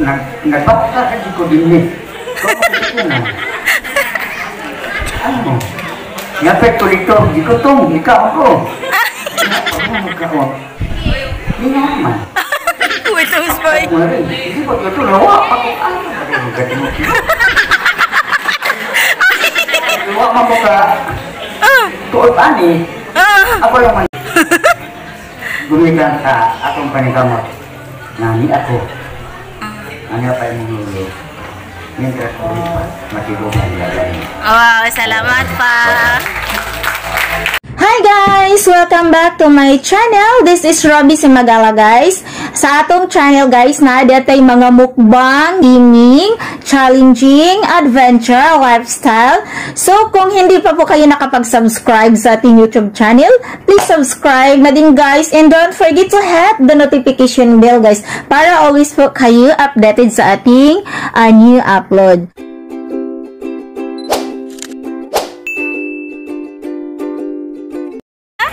nagbakta ka di ko din eh. Ano? Yapit ko dito, di ko tong, ikaw ako. Hindi naman. Wait, tapos ba? Hindi ko ito, lawa pa ko. Lawa pa mo ka. Tuot ani. Ako yung man. Gumigan sa akong panigamot. Nani ako. Ano pa yung mulo? Mientras ko matibungan lalaki. Wow, salamat pa. Hi guys! Welcome back to my channel. This is Robby Simagala guys. Sa atong channel guys na datay mga mukbang, gaming, challenging, adventure, lifestyle. So kung hindi pa po kayo nakapag-subscribe sa ating YouTube channel, please subscribe na din guys. And don't forget to hit the notification bell guys para always po kayo updated sa ating new upload.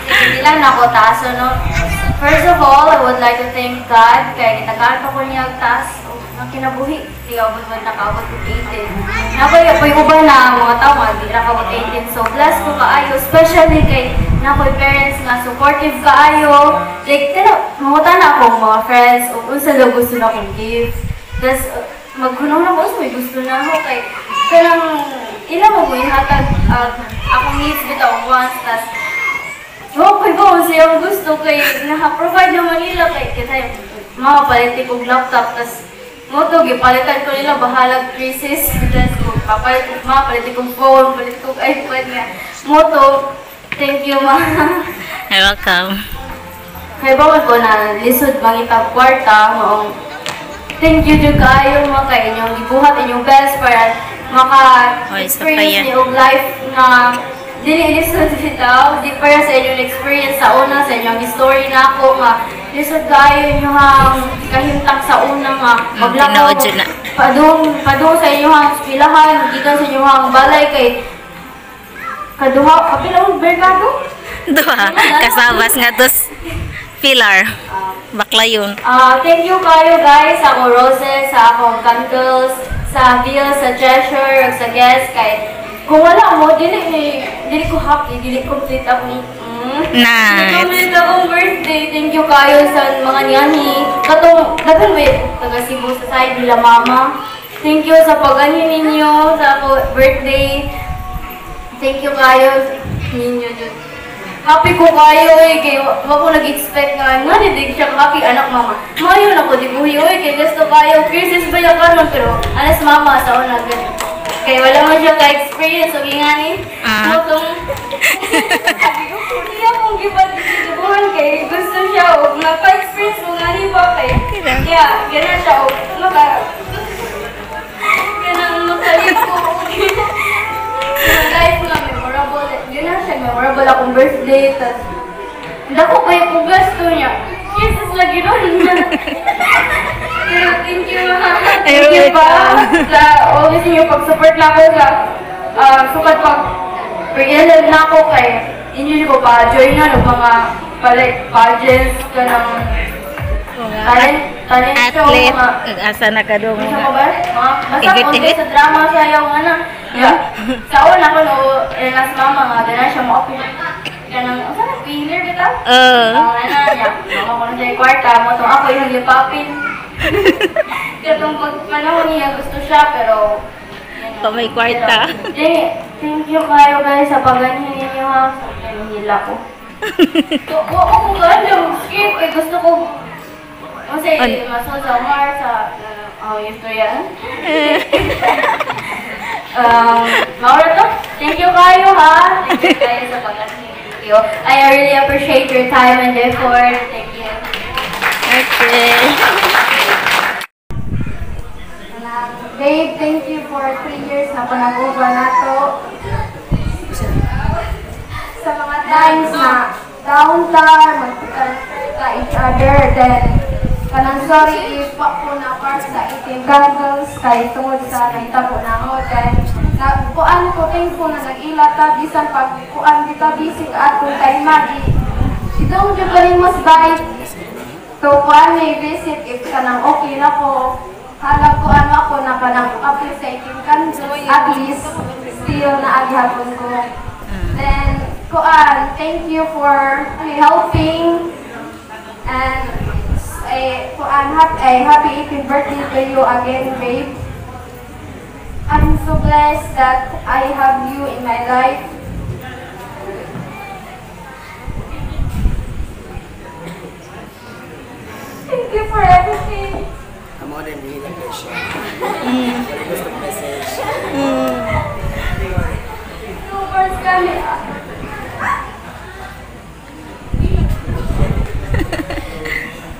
Hindi lang ako taas, no? First of all, I would like to thank God kaya gitagaan pa ko niya taas ng kinabuhi. Di ako ba nakaabot ko 18. Nakoy uban na mga tao, di nakaabot 18. So, bless ko kaayo, especially kay nakoy parents nga supportive kaayo. Like, mangutan na akong mga friends, unsa daw gusto na akong gift. Tapos, magkunong na ko, may gusto na ako kay kanang ilang mo ihatag akong needs bitaw once, tas okay ko, siya gusto kay naka-provide naman nila kay kita mga palitin kong laptop, tas moto, gipalitan ko nila bahalag crisis, tas papalit ko mga palitin kong phone, palitin kong iPad nga. Moto, thank you ma. You're welcome. Kaya bawal ko na lisod bang itang kwarta, maong thank you dyan kayo mga kay inyong ibuhat inyong best para maka-experience niyo life na dili-lisod bitaw, di para sa inyong experience sa una, sa inyong story na ako nga lisod kayo inyong kahimtang sa una nga maglakaw padung sa inyong pilahan, gikan sa inyong balay kay kaduha, kapilang berkado? Duha, kasabas nga dos pilar. Bakla yun. Thank you kayo guys sa akong roses, sa akong candles, sa bills, sa treasure, sa guests kay kung wala mo, dili ko happy, dili complete akong Nice. Dili complete akong birthday. Thank you kayo sa mga niyani. Katong, dagan ba taga Cebu sa side nila mama. Thank you sa pag-ani ninyo sa ako birthday. Thank you kayo ninyo. Happy ko kayo kay wag ko nag-expect nga didig siya happy anak mama. Mayo na ko dibuhi kay gusto kayo. Crisis ba yung karon pero anas mama sa una kaya wala mo siya ka-experience, so gingani. Motong, sabi ko, niya mong gibuhan kay gusto siya, o nagka-experience mo ngani ba kay. Kaya, gano'n siya, o gano'n masalit ko. Life nga, memorable. Gano'n siya, memorable akong birthday, tas dako pa yung gusto niya. Jesus lagi doon. Pero thank you pa sa always yung pag-support na ako sa sukat pag-realize na ako kay inyo ko pa join na ng mga pageants ka ng talent show asa na ka doon basta konti sa drama siya yung sa una ko nas mama nga gana siya mo-open ganang saan pillar kita? Mama ko na siya yung kwarta mo itong ako yung lipapin. Katong pagpanahon niya gusto siya pero may kwarta. Thank you kayo guys sa pag-ganyan ninyo ha. Nila ko. Huwag ko gano'n skip. Gusto ko kasi maso sa heart sa yung to yan. Maura to. Thank you kayo ha. Thank you kayo sa pag-ganyan. I really appreciate your time and effort. Thank you. Okay. Babe, thank you for 3 years na panaguban nato. Sa mga times na downtown, magkita each other, then kanang sorry if pa po na part sa itim goggles, kay tungod sa naitabo na ako, then kuan ko thankful na nag-ilata, bisan pag kuan kita busy ka atong kay Maggie. Itong yung galing mas bite. So kuan may visit if kanang okay na ko. Halag ko ano ako na kanang appreciating kan at least still na aghapon ko. Then kuan, thank you for helping and kuan happy 18th birthday to you again, babe. I'm so blessed that I have you in my life. Thank you for everything. I'm more than really patient. What's the message? No words kami.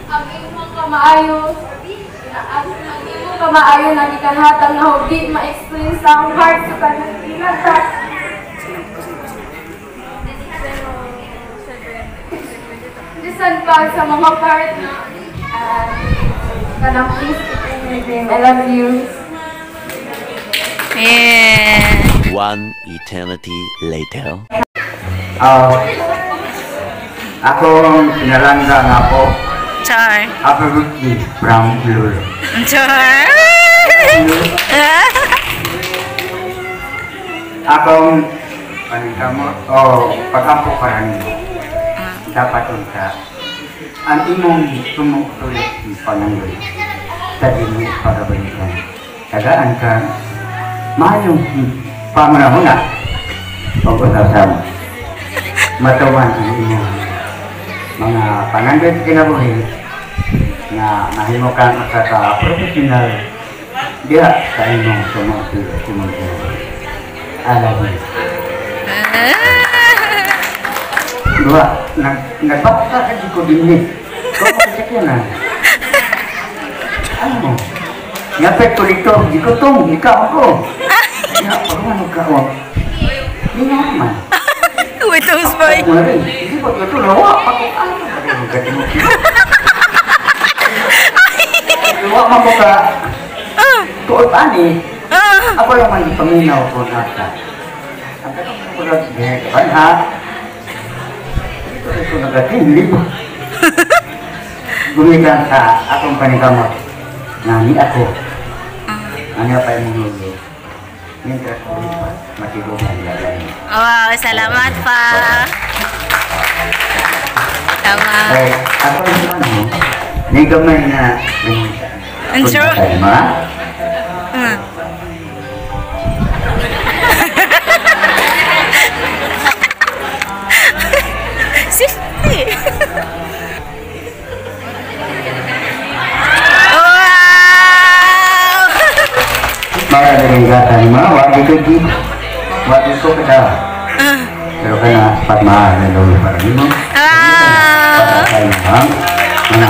Ang imong kamaayo. Ang imong kamaayo na gikanhatag nga hindi ma-explain sa akong heart sa kanang pinagkat. Lisan pa sa mga part na kanang please I love you. Yeah. One eternity later. Akong pinalangga nga po, Char. absolutely from Lulu. Char. Akong paningkamot o pag-ampo karani, dapat unta ang imong tumutulit ng Panginoon sa dini pagabalikan. Tagaan ka, mayong pamanahon na pag-usasan. Matawan ang imong mga panandit kinabuhi na mahimo kang makaka-professional diya sa imong tumutulit. Alam mo. Dua, nagbakta ka di ko din. Kung makasakyan na. Ano mo? Ngapit ko dito, di ko itong, ikaw ako. Kaya, pagmano ka o. Di naman. With those boy. Hindi ko ito, lawa pa ko. Ano ka rin ang gati mo? Lawa pa ko ka. Tuot ani. Ako yung man paminaw ko nasa. Ang gati ko lang, kapan ha? Ito nagating, libo. Gumigan sa akong panigamot na ni ako. Ano pa yung mulo? Mientras ko matibungan lalay. Wow, salamat pa. Tama. Ay, ako yung ano, may gamay na Answer. Ma? Safety. Maraming gatan ma, wagi ko di. Wagi ko kada. Pero kana pat mahal na lolo para mo. Para kayo ha. Na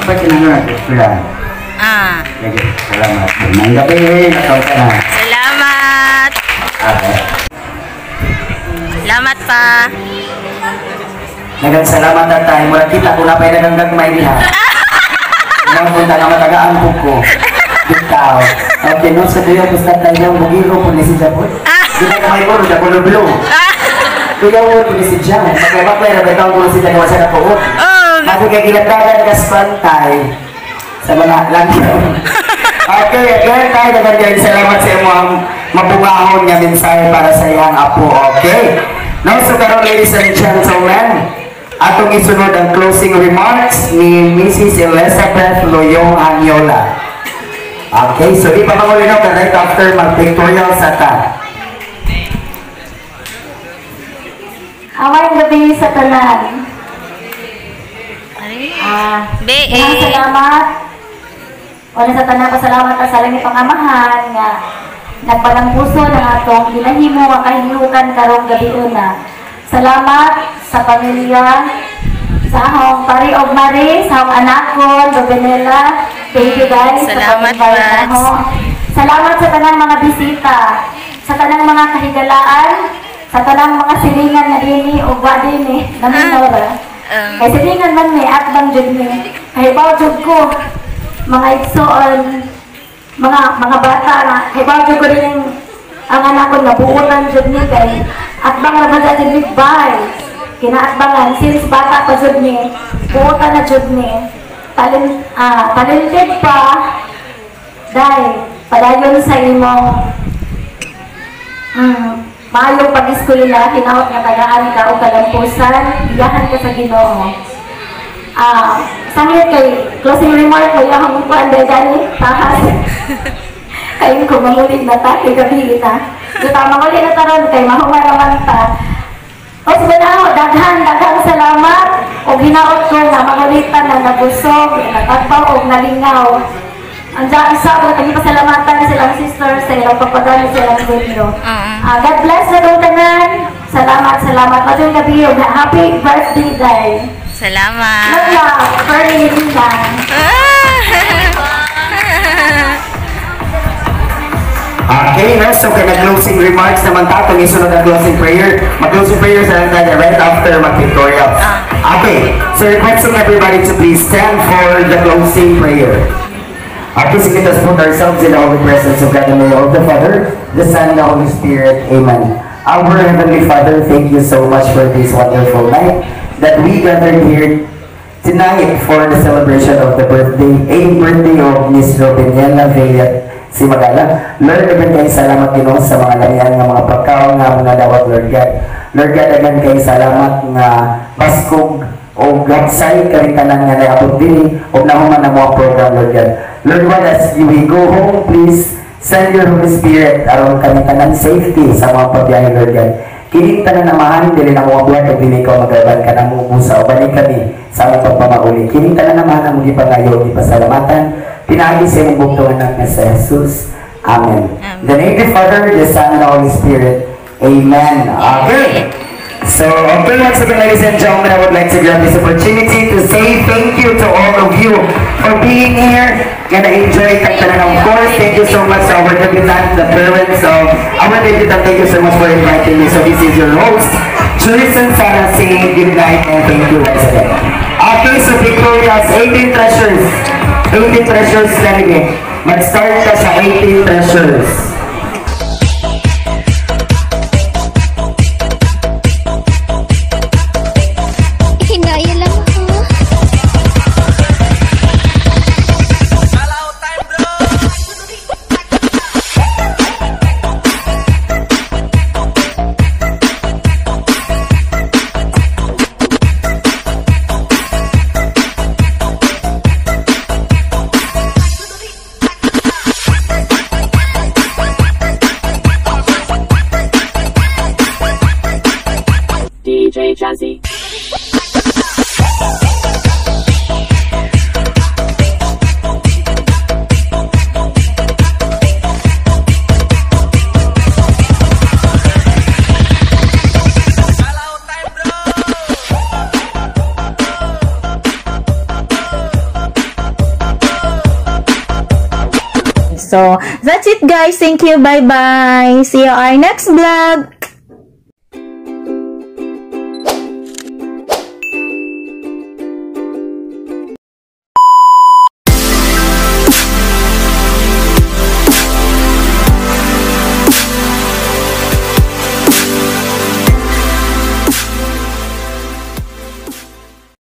apa kinahanglan ispiran. Jadi salamat. Nang gabi nakaw ka na. Salamat. Salamat pa. Nagang salamat na tayo. Mula kita kung napay nagang gagmay niya. Nang punta na matagaan po ko. Bitaw. Okay, no, sa tuyo, gusto tayo ng bugiro po ni si Japon. Hindi na may puro, Japon o Blue. Tuyo po ni si Jan. Magkaibaklay na betang po si Jan na wasa na po. Kasi kaya ginatagan ka spantay sa mga langyaw. Okay, again tayo nagagawin. Salamat sa iyo ang mabungahon niya mensahe para sa iyang apo. Okay? Now, so karon ladies and gentlemen, atong isunod ang closing remarks ni Mrs. Elizabeth Loyong Anyola. Okay, so ipapangulinaw ka right after mag-pictorial sa ta. Away gabi sa tanan. Salamat. Wala sa tanan, pasalamat ka sa langit pangamahan nga nagpalang puso ng atong ginahimo nga kahinukan karong gabi una. Salamat sa pamilya, sa akong pari og mari, sa akong anakon, Rubenela, baby guys, salamat sa salamat sa tanang mga bisita, sa tanang mga kahigalaan, sa tanang mga silingan na dini o ba dini, naminora. Kay silingan man may atbang jud ni. Kay baw jud ko mga igsoon, mga bata na kay baw jud ko rin ang anak ko nabuutan jud ni kay atbang ra man sa big bay. Kinaatbangan since bata pa jud ni, buutan na jud ni. Talented pa, Dahil, padayon sa imong mayong pag-eskwela, hinaot nga tagaan ka o kalampusan, iyahan ka sa Ginoo. Sangit kay closing remark ko yung hampuan dahil gani, tahas. Kayo ko mamulit na ta, kay gabi na. Tama ko na taron kay mahumaraman ta. O sabi daghan salamat. O hinaot ko na mamulitan na nabusog, natagbaw o nalingaw. Andiyan isa ko, tagi pasalamatan silang sisters sa ilang papadala silang video. God bless na itong tanan. Salamat. Matong gabi, happy birthday day. Salamat. Love, Fernie lang. Okay, no? So, closing remarks naman tayo. Isunod ang closing prayer. Mag-closing prayer sa lang tayo right after mag-tutorial. Okay, so requesting everybody to please stand for the closing prayer. Okay, so let us put ourselves in the holy presence of God, the name of the Father, the Son, and the Holy Spirit. Amen. Our Heavenly Father, thank you so much for this wonderful night that we gathered here tonight for the celebration of the birthday of Miss Robiniana Villa si Magala. Lord, again kayo salamat Ginoo sa mga lamian ng mga pagkaon nga mga dawat, Lord God. Lord God, again kayo salamat nga baskog o gatsay karitanan nga naabot din o nahuman ang mga program, Lord God. Lord God, as we go home, please send your Holy Spirit aron kami tanan safety sa mga pagbiyahe, Lord God. Kining tanan na mahan, dili na mga buwan, kag dili ka magaban ka na mubusa o balik kami sa mga pagpamauli. Kining tanan na mahan ang mga pangayo, di pasalamatan, pinagi sa imong bugtungan ng sa Jesus. Amen. In the name of the Father, the Son, and the Holy Spirit. Amen. Okay. So, okay, once again, ladies and gentlemen, I would like to grab this opportunity to say thank you to all of you for being here and enjoy Katanan. Of course, thank you so much to our debutant, the parents of our debutant. Thank you so much for inviting me. So, this is your host, Julison Sana, saying good night and thank you once again. Okay, so Victoria's 18 treasures. 18 treasures na rin. Mag-start ka sa 18 treasures. DJ Jazzy. So, that's it guys. Thank you. Bye-bye. See you our next vlog.